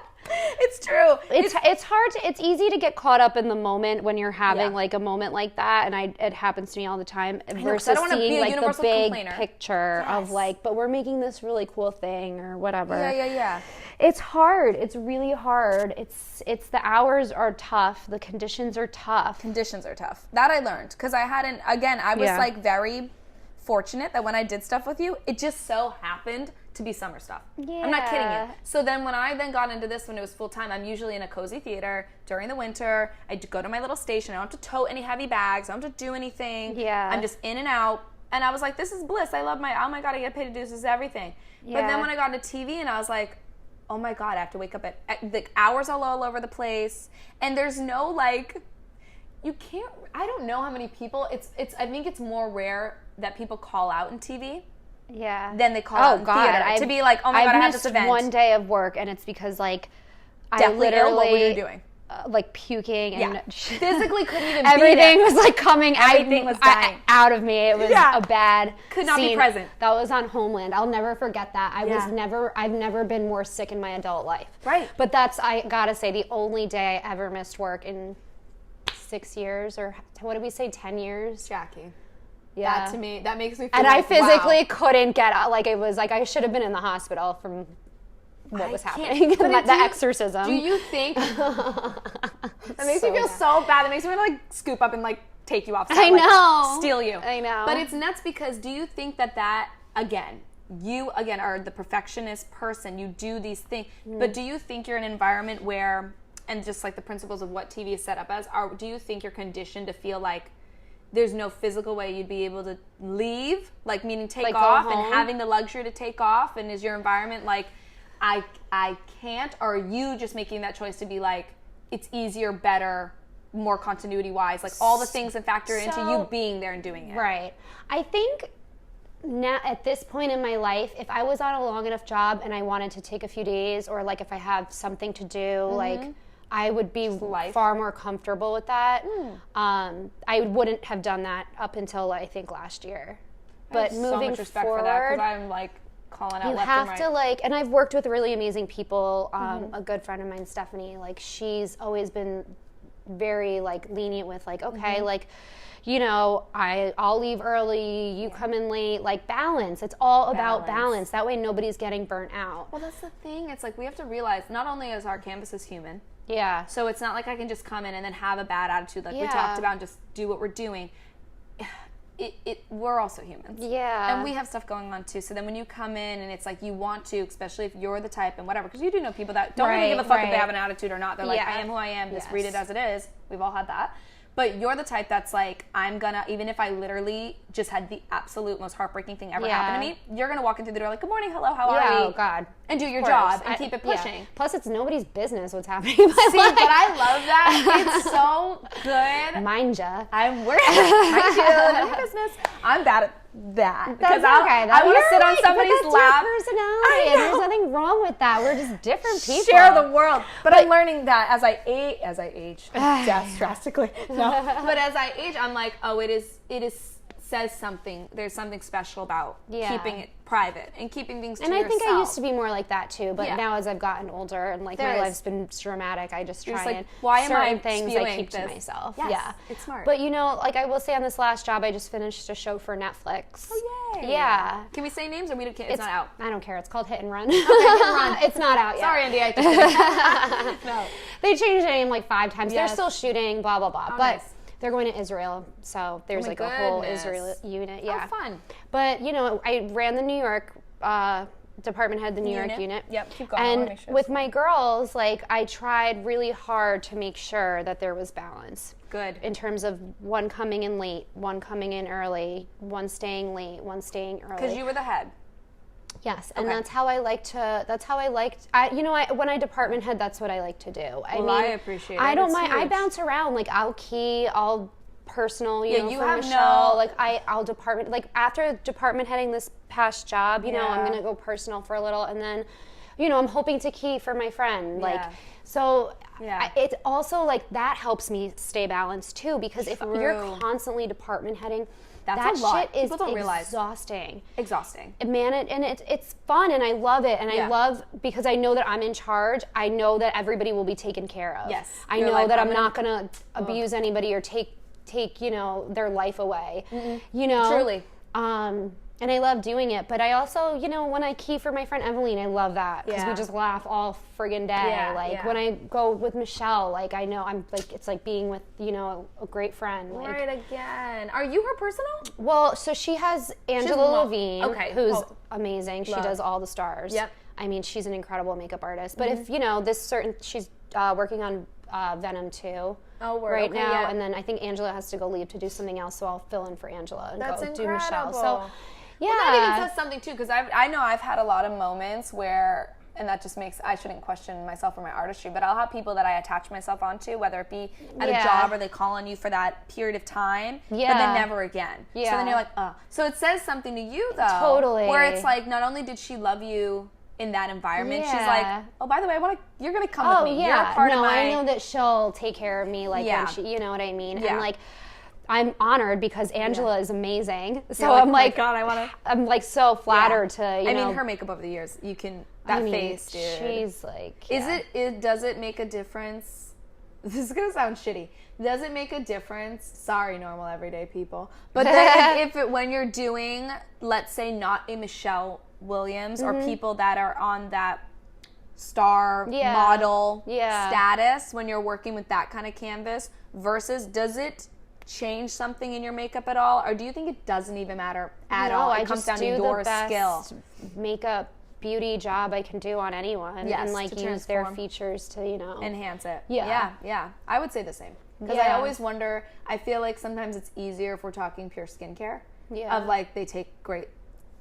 It's true. It's hard to, it's easy to get caught up in the moment when you're having like a moment like that, and it happens to me all the time, versus seeing like the big picture of like, but we're making this really cool thing or whatever. Yeah. It's hard. It's really hard. It's the hours are tough. The conditions are tough. That I learned because I was like very fortunate that when I did stuff with you, it just so happened to be summer stuff. Yeah. I'm not kidding you. So then when I got into this when it was full time, I'm usually in a cozy theater during the winter. I go to my little station. I don't have to tote any heavy bags. I don't have to do anything. Yeah. I'm just in and out. And I was like, this is bliss. I love oh my God, I get paid to do this. This is everything. Yeah. But then when I got into TV and I was like, oh my God, I have to wake up at the hours are all over the place. And there's no like, you can't, I don't know how many people, I think it's more rare that people call out in TV. Yeah. Then they call out in theater to be like, oh my God, I have this event. One day of work, and it's because like I literally what were you doing? Like puking and physically couldn't even everything was like coming was dying out of me. It was a bad could not scene. be present. That was on Homeland. I'll never forget that. I've never been more sick in my adult life. Right. But that's, I gotta say, the only day I ever missed work in 6 years, or what did we say, 10 years? Jackie. Yeah. That to me, that makes me feel and like, I physically couldn't get out. Like, it was like I should have been in the hospital from what was happening. The exorcism. Do you think that makes me feel so bad? It makes me want to like scoop up and like take you off set, I know. Like, steal you. I know. But it's nuts because do you think that you are the perfectionist person, you do these things, but do you think you're in an environment where, and just like the principles of what TV is set up as, do you think you're conditioned to feel like there's no physical way you'd be able to leave, like meaning take off and having the luxury to take off, and is your environment like, I can't, or are you just making that choice to be like, it's easier, better, more continuity wise, like all the things that factor into you being there and doing it? Right. I think now at this point in my life, if I was on a long enough job and I wanted to take a few days, or like if I have something to do, like I would be far more comfortable with that. I wouldn't have done that up until I think last year. But moving so much respect forward, for that, because I'm like calling out you left have and right. to like, and I've worked with really amazing people. A good friend of mine, Stephanie, like she's always been very like lenient with like, okay, like, you know, I'll leave early, you come in late, like balance. It's all about balance. That way nobody's getting burnt out. Well, that's the thing. It's like we have to realize not only is our campus is human. Yeah. So it's not like I can just come in and then have a bad attitude like we talked about and just do what we're doing. We're also humans. Yeah. And we have stuff going on too. So then when you come in and it's like you want to, especially if you're the type and whatever, because you do know people that don't really give a fuck if they have an attitude or not. They're like, I am who I am, just read it as it is. We've all had that. But you're the type that's like, I'm gonna, even if I literally just had the absolute most heartbrearking thing ever happen to me, you're gonna walk in through the door like, good morning, hello, how are we? Oh, God. And do your job and keep it pushing. Yeah. Plus, it's nobody's business what's happening in my life. But I love that. It's so good. Mind ya. Mind you, none of your business. I'm bad at that. That's okay. I want to sit on somebody's lap. Your personality, and there's nothing wrong with that. We're just different people. Share the world. But I'm learning that as I age, drastically. No. But as I age, I'm like, oh, it says something. There's something special about keeping it private and keeping things to yourself. And I think I used to be more like that too, but now as I've gotten older and like my life's been dramatic, I just try and certain things I keep to myself. Yes, yeah, it's smart. But you know, like I will say on this last job, I just finished a show for Netflix. Oh yay! Yeah. Can we say names or we don't? It's not out. I don't care. It's called Hit and Run. Okay, Hit and Run. It's not out yet. Sorry, Andy. I just no. They changed the name like 5 times. Yes. They're still shooting. Blah blah blah. Oh, but nice. They're going to Israel, so there's like a whole Israel unit. Yeah. Oh, fun. But, you know, I ran the New York department head, the New York unit. Yep, keep going. And with my girls, like, I tried really hard to make sure that there was balance. Good. In terms of one coming in late, one coming in early, one staying late, one staying early. Because you were the head. Yes, and that's how I liked, when I department head, that's what I like to do. I appreciate it. I don't mind. I bounce around. Like, I'll key, I'll personal, you know, you for have Michelle. Like, I'll department, like, after department heading this past job, you know, I'm going to go personal for a little, and then, you know, I'm hoping to key for my friend. Like, so it's also, like, that helps me stay balanced, too, because if you're constantly department heading, that shit is exhausting. Man, and it's fun, and I love it, and I love, because I know that I'm in charge, I know that everybody will be taken care of. Yes. I know that I'm not going to abuse anybody or take, you know, their life away. You know? Truly. And I love doing it, but I also, you know, when I key for my friend Evelyn, I love that, because we just laugh all friggin' day. When I go with Michelle, like, I know I'm like, it's like being with, you know, a great friend. Like, right, again. Are you her personal? Well, so she has Angela Levine, who's amazing. She does all the stars. Yep. I mean, she's an incredible makeup artist. But if, you know, she's working on Venom 2 right now, and then I think Angela has to go leave to do something else, so I'll fill in for Angela and go do Michelle. So, yeah. Well, that even says something, too, because I know I've had a lot of moments where, and that just makes, I shouldn't question myself or my artistry, but I'll have people that I attach myself onto, whether it be at a job or they call on you for that period of time, but then never again. So then you're like, oh. So it says something to you, though. Totally. Where it's like, not only did she love you in that environment, she's like, oh, by the way, you're going to come with me. You're a part of my... I know that she'll take care of me, like, when she, you know what I mean? And, like, I'm honored because Angela is amazing. So I'm like, oh my God, I'm like so flattered to, you know. I mean, her makeup over the years, you can, face, dude. She's like, does it make a difference? This is going to sound shitty. Does it make a difference? Sorry, normal everyday people. But when you're doing, let's say, not a Michelle Williams or people that are on that star model status, when you're working with that kind of canvas versus, does it change something in your makeup at all, or do you think it doesn't even matter at all? It comes down to your skill. Makeup beauty job I can do on anyone, and like use their features to, you know, enhance it. Yeah. I would say the same, because I always wonder. I feel like sometimes it's easier if we're talking pure skincare. Of like, they take great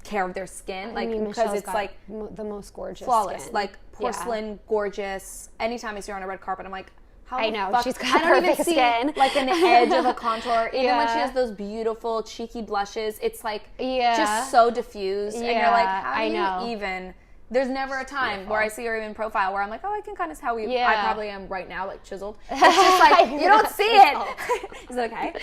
care of their skin, like, because it's like the most gorgeous, flawless, skin. like porcelain, gorgeous. Anytime I see her on a red carpet, I'm like, I know, she's got perfect skin. Like an edge of a contour. Even when she has those beautiful cheeky blushes, it's like just so diffused. And you're like, how do you even... There's never a time where I see her even profile where I'm like, oh, I can kind of how I probably am right now, like chiseled. It's just like, you don't see it. Is it okay?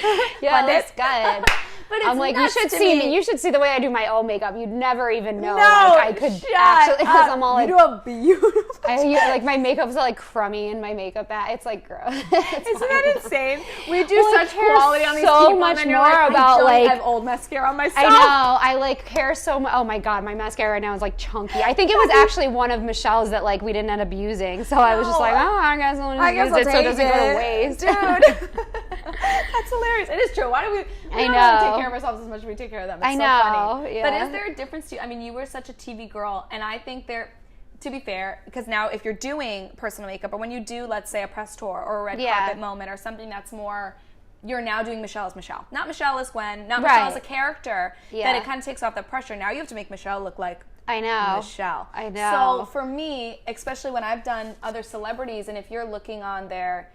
Yeah, that's good. But it's, I'm like, you should see me. You should see the way I do my own makeup. You'd never even know. No, like, I could actually, because I'm all like, you do a beautiful. Like, my makeup's like crummy in my makeup bag. It's like gross. Isn't that insane? We do such quality on these so people, much and you're more like, about I like have old mascara on myself. I know. I like care so much. Oh my god, my mascara right now is like chunky. I think it was actually one of Michelle's that like we didn't end up using. So I was just like, oh, I guess I'll use it so it doesn't go to waste. Dude. That's hilarious. It is true. Why do we don't take care of ourselves as much as we take care of them? It's so funny. Yeah. But is there a difference to you? I mean, you were such a TV girl, and I think to be fair, because now if you're doing personal makeup, or when you do, let's say, a press tour or a red carpet moment or something that's more, you're now doing Michelle as Michelle. Not Michelle as Gwen, not Michelle as a character, that it kind of takes off the pressure. Now you have to make Michelle look like Michelle. I know. So for me, especially when I've done other celebrities, and if you're looking on their,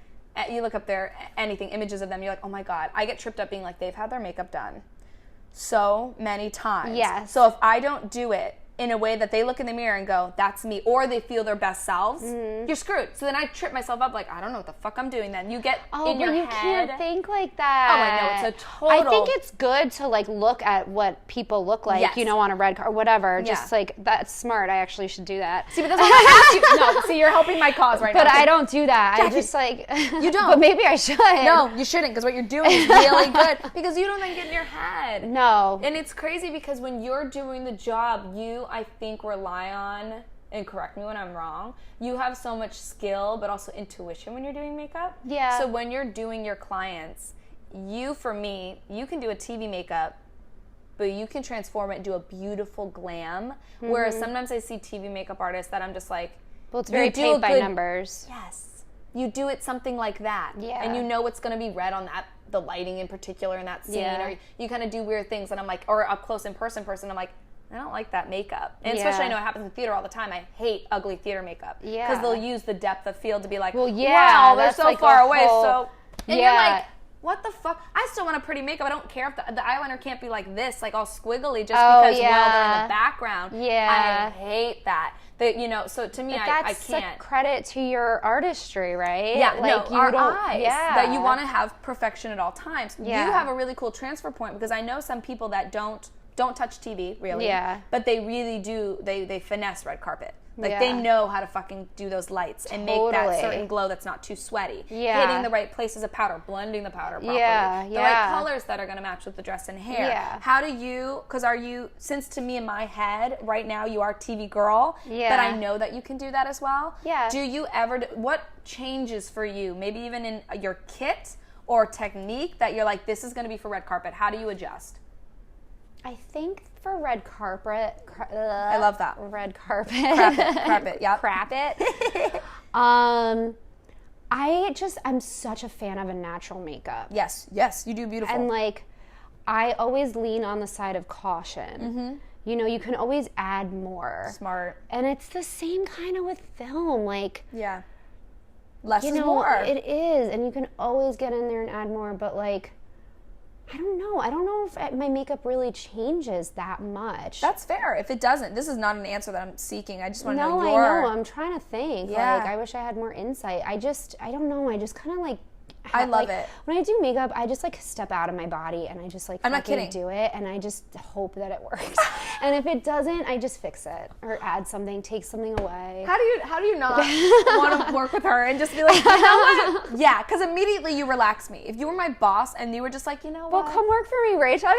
you look up their images of them, you're like, oh my God, I get tripped up being like, they've had their makeup done so many times. Yes. So if I don't do it in a way that they look in the mirror and go, that's me, or they feel their best selves, you're screwed. So then I trip myself up like, I don't know what the fuck I'm doing then. You get in your head. You can't think like that. Oh, I know. It's a total... I think it's good to like look at what people look like, you know, on a red card or whatever. Just like, that's smart. I actually should do that. See, but that's what I asked you. No, see, you're helping my cause right now. But I don't do that. Jackie, I just like... You don't. But maybe I should. No, you shouldn't, because what you're doing is really good, because you don't then get in your head. No. And it's crazy because when you're doing the job, you, I think, rely on, and correct me when I'm wrong, you have so much skill but also intuition when you're doing makeup. Yeah. So when you're doing your clients, for me, you can do a TV makeup, but you can transform it into a beautiful glam. Whereas sometimes I see TV makeup artists that I'm just like, well, it's very paint by numbers. Yes. You do it something like that. Yeah. And you know what's going to be red on that, the lighting in particular in that scene. Yeah. Or you kind of do weird things. And I'm like, or up close in person, I'm like, I don't like that makeup. And especially I know it happens in theater all the time. I hate ugly theater makeup. Yeah. Because they'll use the depth of field to be like, well, wow, they're so like far away. So, and you're like, what the fuck? I still want a pretty makeup. I don't care if the eyeliner can't be like this, like all squiggly just because, well, they're in the background. Yeah. I hate that. So to me, I can't. That's a credit to your artistry, right? Yeah, like our eyes. Yeah. That you want to have perfection at all times. Yeah. You have a really cool transfer point because I know some people that don't touch TV, really. Yeah. But they really do, they finesse red carpet. Like, they know how to fucking do those lights and make that certain glow that's not too sweaty. Yeah. Hitting the right places of powder, blending the powder properly. Yeah, the right colors that are going to match with the dress and hair. Yeah. How do you, because since to me in my head, right now you are TV girl, but I know that you can do that as well. Yeah. Do you ever, what changes for you? Maybe even in your kit or technique that you're like, this is going to be for red carpet. How do you adjust? I think for red carpet, I love that. Red carpet. Crap it, yeah. Crap it. I'm such a fan of a natural makeup. Yes, you do beautiful. And like, I always lean on the side of caution. Mm-hmm. You know, you can always add more. Smart. And it's the same kind of with film. Like, yeah. Less is more. It is. And you can always get in there and add more, but like, I don't know if my makeup really changes that much. That's fair. If it doesn't, this is not an answer that I'm seeking. I just want to know I know. I'm trying to think. Yeah. Like, I wish I had more insight. I don't know. I just kind of like... I love it. When I do makeup, I just like step out of my body and I just like do it and I just hope that it works. And if it doesn't, I just fix it or add something, take something away. How do you not want to work with her and just be like, you know what? Yeah, because immediately you relax me. If you were my boss and you were just like, you know what? Well, come work for me, Rachel. I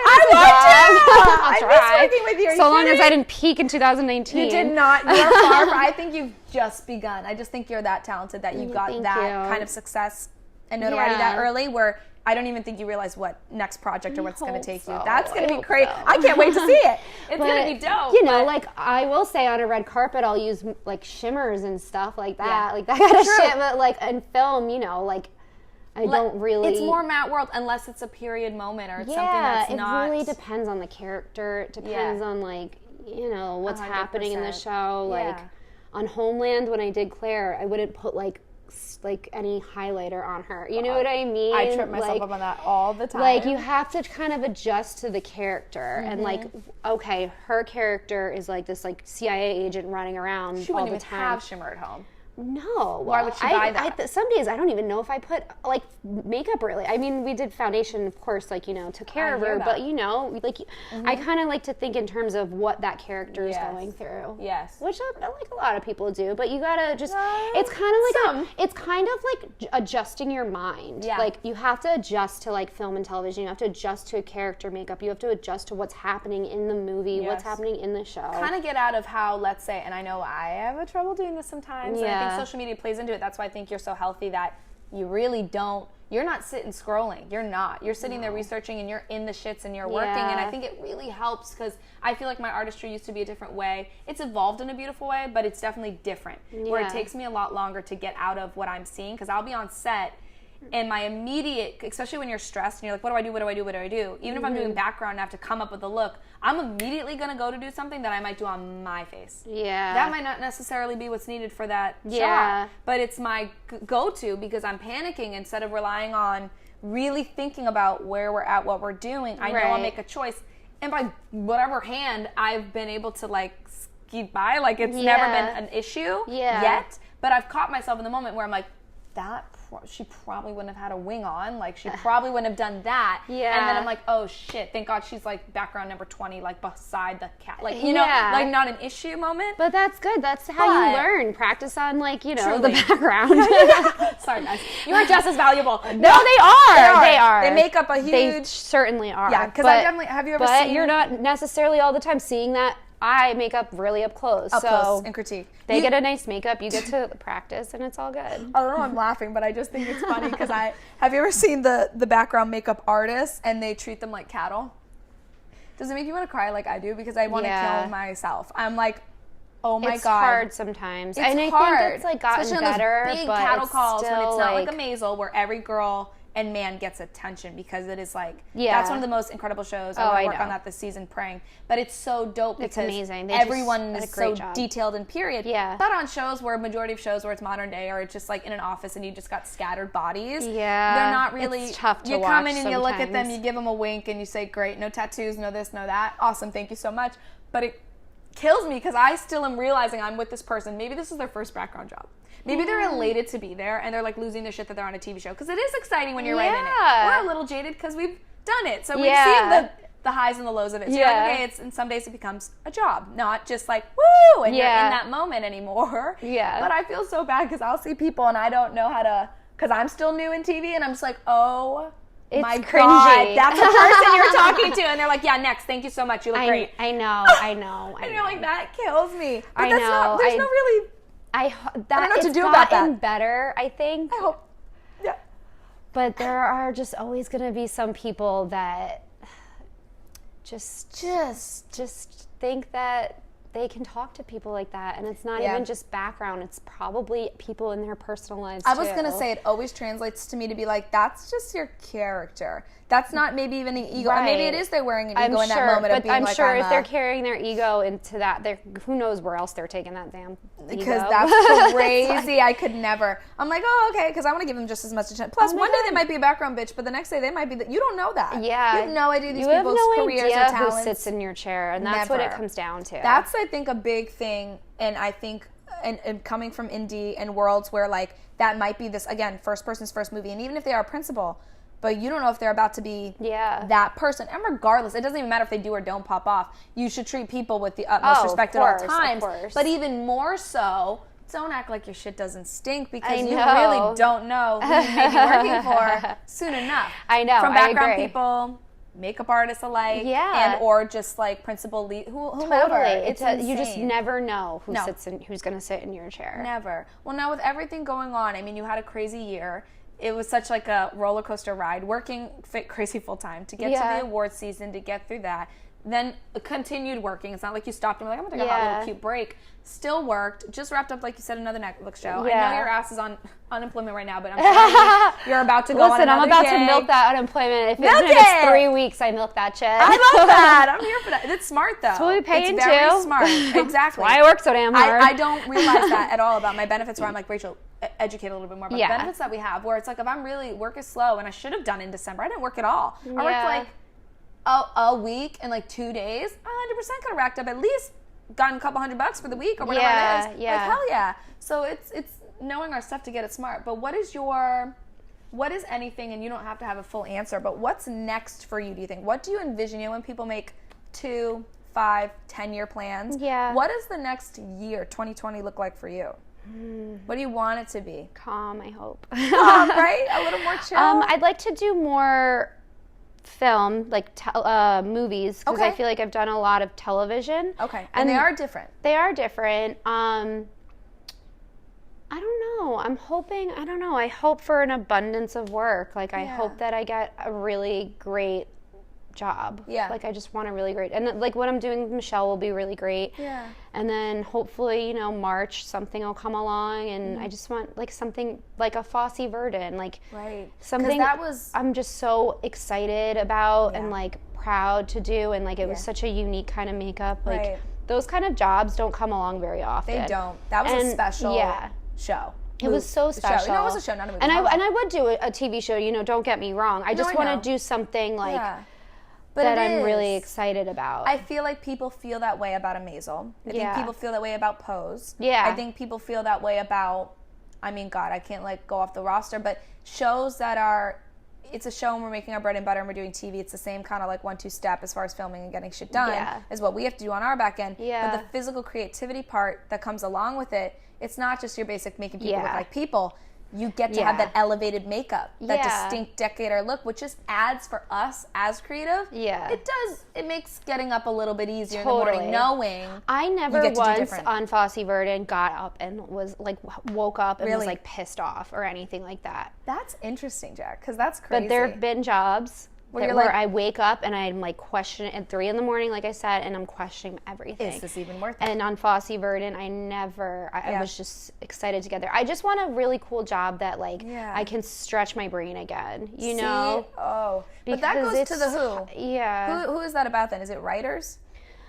miss working with you. So long as I didn't peak in 2019. You did not. You're far. I think you've just begun. I just think you're that talented that you got that kind of success and notoriety that early where I don't even think you realize what next project or what's going to take you. That's going to be crazy. So. I can't wait to see it. It's going to be dope. You know, like I will say on a red carpet, I'll use like shimmers and stuff like that, like that kind of shit. But like in film, you know, like I don't really. It's more matte world unless it's a period moment or it's something that's not. It really depends on the character. It depends on like, you know, what's 100%. Happening in the show. Like on Homeland when I did Claire, I wouldn't put like any highlighter on her. You know what I mean? I trip myself up on that all the time. Like you have to kind of adjust to the character and like, okay, her character is like this like CIA agent running around all the time. She wouldn't even have shimmer at home. No. Why would she buy that? Some days I don't even know if I put like makeup really. I mean, we did foundation, of course, like, you know, took care of her, but you know, like I kind of like to think in terms of what that character is going through. Yes. Which like a lot of people do, but you gotta just, it's kind of like adjusting your mind. Yeah. Like you have to adjust to like film and television. You have to adjust to a character makeup. You have to adjust to what's happening in the movie, what's happening in the show. Kind of get out of how, let's say, and I know I have a trouble doing this sometimes. Yeah. I think social media plays into it. That's why I think you're so healthy that you really don't, you're not sitting scrolling. You're not. You're sitting there researching and you're in the shits and you're working. And I think it really helps because I feel like my artistry used to be a different way. It's evolved in a beautiful way, but it's definitely different. Where it takes me a lot longer to get out of what I'm seeing because I'll be on set and my immediate, especially when you're stressed and you're like, what do I do? Even if I'm doing background and I have to come up with a look, I'm immediately going to go to do something that I might do on my face. Yeah. That might not necessarily be what's needed for that shot, but it's my go-to because I'm panicking instead of relying on really thinking about where we're at, what we're doing. I know I'll make a choice. And by whatever hand, I've been able to like skeet by, like it's never been an issue yet, but I've caught myself in the moment where I'm like, she probably wouldn't have had a wing on. Like, she probably wouldn't have done that. Yeah. And then I'm like, oh, shit. Thank God she's, like, background number 20, like, beside the cat. Like, you know, like, not an issue moment. But that's good. That's how you learn. Practice on, like, you know, the background. Sorry, guys. You are just as valuable. No, they are. They are. They make up a huge... They certainly are. Yeah, because I definitely... Have you ever seen... But you're not necessarily all the time seeing that I make up really up close. Up close and critique. They get a nice makeup, you get to practice, and it's all good. I don't know, I'm laughing, but I just think it's funny because have you ever seen the background makeup artists and they treat them like cattle? Does it make you want to cry like I do? Because I want to kill myself. I'm like, oh my God. It's hard sometimes. It's and I hard. think it's like gotten especially better. On those big but cattle it's calls when it's not like a Maisel where every girl and man gets attention because it is like, that's one of the most incredible shows. I want to work on that this season, praying. But it's so dope because amazing. Everyone is so detailed and period. Yeah. But on shows where majority of shows where it's modern day or it's just like in an office and you just got scattered bodies. Yeah. They're not really. It's tough to watch. You come in and you look at them, you give them a wink and you say, great, no tattoos, no this, no that. Awesome, thank you so much. But it kills me because I still am realizing I'm with this person. Maybe this is their first background job. Maybe they're elated to be there and they're like losing their shit that they're on a TV show because it is exciting when you're right in it. We're a little jaded because we've done it, so we've seen the highs and the lows of it. So you're like, okay, and some days it becomes a job, not just like woo, and you're in that moment anymore. Yeah. But I feel so bad because I'll see people and I don't know how to, because I'm still new in TV and I'm just like, oh. It's my cringy. God, that's the person you're talking to, and they're like, "Yeah, next, thank you so much, you look great." I know. And you're like, that kills me. But there's no really. I don't know what to do about that. Better, I think. I hope. Yeah. But there are just always going to be some people that just think that they can talk to people like that, and it's not even just background. It's probably people in their personal lives I was going to say it always translates to me to be like, that's just your character. That's not maybe even an ego. Right. Maybe it is they're wearing an ego in that moment of being like, I'm sure if they're carrying their ego into that, who knows where else they're taking that damn ego. Because that's crazy. I could never. I'm like, oh, okay, because I want to give them just as much attention. Plus, one day they might be a background bitch, but the next day they might be you don't know that. Yeah. You have no idea these people's careers or talents. You have no idea who sits in your chair, and that's what it comes down to. That's, I think, a big thing, and I think, and coming from indie and worlds where, like, that might be this, again, first person's first movie, and even if they are a principal, but you don't know if they're about to be that person. And regardless, it doesn't even matter if they do or don't pop off. You should treat people with the utmost respect at all times. But even more so, don't act like your shit doesn't stink because you really don't know who you may be working for soon enough. I know. From background people, makeup artists alike, and or just like principal lead, whoever. You just never know who's going to sit in your chair. Never. Well, now with everything going on, I mean, you had a crazy year. It was such like a roller coaster ride, working crazy full time to get to the awards season, to get through that. Then continued working. It's not like you stopped and were like, I'm going to take a hot little cute break. Still worked. Just wrapped up, like you said, another Netflix show. I know your ass is on unemployment right now, but I'm sure you're about to go on another I'm about gig. To milk that unemployment. If it's 3 weeks, I milk that shit. I love that. I'm here for that. It's smart, though. That's what we pay into. It's very smart. Exactly. That's why I work so damn hard. I don't realize that at all about my benefits where I'm like, Rachel, educate a little bit more about the benefits that we have, where it's like, if I'm really, work is slow, and I should have done in December. I didn't work at all. I worked like a week and like 2 days. 100% could have racked up at least gotten a couple $100 for the week or whatever it is. Like, hell yeah. So it's knowing our stuff to get it smart. But what is anything, and you don't have to have a full answer, but what's next for you, do you think? What do you envision? You know, when people make 2, 5, 10-year plans, what does the next year, 2020, look like for you? What do you want it to be? Calm, I hope. Calm, right? A little more chill? I'd like to do more film, like movies, because I feel like I've done a lot of television. Okay, and they are different. They are different. I don't know. I'm hoping, I hope for an abundance of work. Like, I hope that I get a really great job. Yeah. Like, I just want a really great, and like what I'm doing with Michelle will be really great. Yeah. And then hopefully, March, something will come along, and I just want like something like a Fosse Verdon, like something that I'm just so excited about and like proud to do, and like it was such a unique kind of makeup. Like those kind of jobs don't come along very often. They don't. That was a special show. It was so special. No, it was a show, not a movie. And I would do a TV show. Don't get me wrong. I just want to do something like. But that I'm really excited about. I feel like people feel that way about a Maisel. I think people feel that way about Pose. Yeah. I think people feel that way about, I mean, God, I can't like go off the roster, but shows that are, it's a show and we're making our bread and butter and we're doing TV. It's the same kind of like 1-2 step as far as filming and getting shit done is what we have to do on our back end. Yeah. But the physical creativity part that comes along with it, it's not just your basic making people look like people. you get to have that elevated makeup, that distinct decorator look, which just adds for us as creative. Yeah. It makes getting up a little bit easier in the morning, knowing I never once on Fosse Verdon got up and was like, woke up and was like pissed off or anything like that. That's interesting, Jack, because that's crazy. But there have been jobs where I wake up and I'm like questioning at 3 a.m, like I said, and I'm questioning everything. Is this even worth it? And on Fosse Verdon, I was just excited to get there. I just want a really cool job that like I can stretch my brain again, you know? Oh, but that goes to the Who. Yeah. Who is that about then? Is it writers?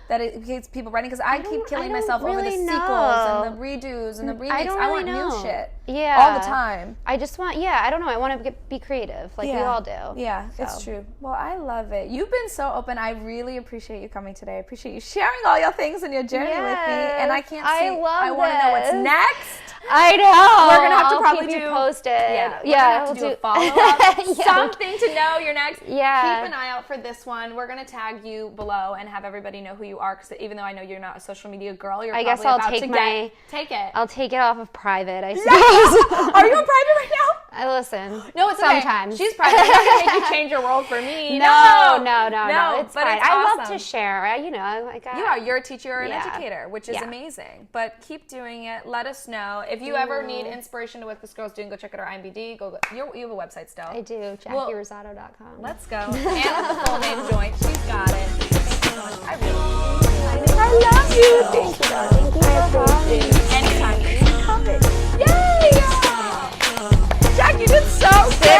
That it gets people writing? Because I keep killing myself over the sequels and the redos and the remakes. I want new shit all the time. I just want, I don't know. I want to be creative like we all do. Yeah, it's true. Well, I love it. You've been so open. I really appreciate you coming today. I appreciate you sharing all your things and your journey with me. And I can't see. I want to know what's next. I know. We're going to have to probably keep you do posted. Yeah. We're going to have to do a follow-up. Something to know you're next. Yeah. Keep an eye out for this one. We're going to tag you below and have everybody know who you are, because even though I know you're not a social media girl, you're probably about to take it. I'll take it off of private, I suppose. Are you on private right now? I listen. No, it's sometimes. Okay. She's private. I'm not going to make you change your world for me. No. It's but fine. It's awesome. I love to share. You're a teacher or an educator, which is amazing. But keep doing it. Let us know. If you ever need inspiration to what this girl's doing, go check out our IMDb. You have a website still. I do. JackieRisotto.com. Let's go. And with the full name joint. She's got it. Thank you so much. I love you. Thank you. Thank you for coming. Anytime. Yay! Jack, you did so good.